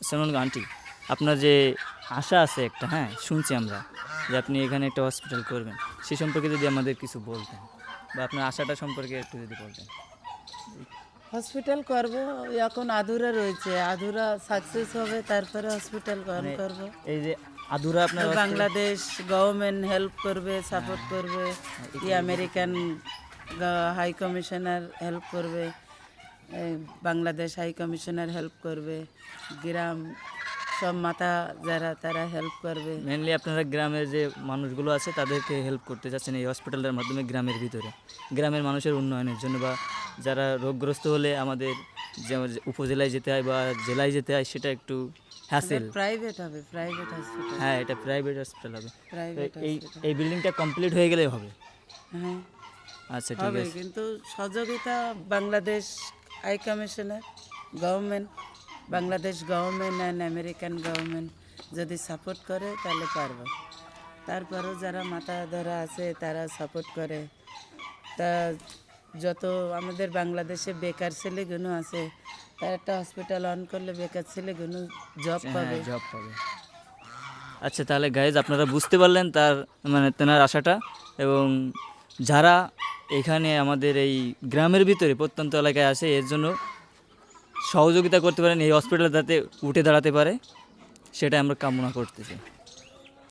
আসসালামু আলাইকুম আন্টি, আপনার যে আশা আছে একটা, হ্যাঁ শুনছি আমরা যে আপনি এখানে একটা হসপিটাল করবেন, সে সম্পর্কে যদি আমাদের কিছু বলতেন বা আপনার আশাটা সম্পর্কে একটু যদি বলতেন। হসপিটাল করব, এখন আধুরা রয়েছে, আধুরা সাকসেস হবে তারপরে হসপিটাল মানে করব। এই যে আধুরা আপনার বাংলাদেশ গভর্নমেন্ট হেল্প করবে, সাপোর্ট করবে, আমেরিকান হাই কমিশনার হেল্প করবে, বাংলাদেশ হাই কমিশনার হেল্প করবে, গ্রাম সব মাথা যারা তারা হেল্প করবে। মেনলি আপনারা গ্রামের যে মানুষগুলো আছে তাদেরকে হেল্প করতে চাচ্ছেন এই হসপিটালটার মাধ্যমে, গ্রামের ভিতরে গ্রামের মানুষের উন্নয়নের জন্য, বা যারা রোগগ্রস্ত হলে আমাদের যে উপজেলায় যেতে হয় বা জেলায় যেতে হয় সেটা একটু হ্যাসেল। প্রাইভেট হবে, প্রাইভেট হসপিটাল। হ্যাঁ, এটা প্রাইভেট হসপিটাল হবে। তো প্রাইভেট এই হসপিটাল, এই বিল্ডিংটা কমপ্লিট হয়ে গেলেই হবে। হ্যাঁ আচ্ছা, ঠিক হবে, আছে। কিন্তু সহযোগিতা Bangladesh high commissioner, government, Bangladesh government and American government যদি সাপোর্ট করে তাহলে পারবো। তারপরেও যারা মাথা ধরা আছে তারা সাপোর্ট করে। তা যত আমাদের বাংলাদেশে বেকার ছেলেগুলো আছে, তার একটা হসপিটাল অন করলে বেকার ছেলেগুলো জব হ্যাঁ, পাবে। জব পাবে। আচ্ছা, তাহলে গাইজ আপনারা বুঝতে পারলেন তার মানে তেনার আশাটা, এবং যারা এখানে আমাদের এই গ্রামের ভিতরে প্রত্যন্ত এলাকায় আসে এর জন্য সহযোগিতা করতে পারেন, এই হসপিটাল যাতে উঠে দাঁড়াতে পারে সেটা আমরা কামনা করতেছি।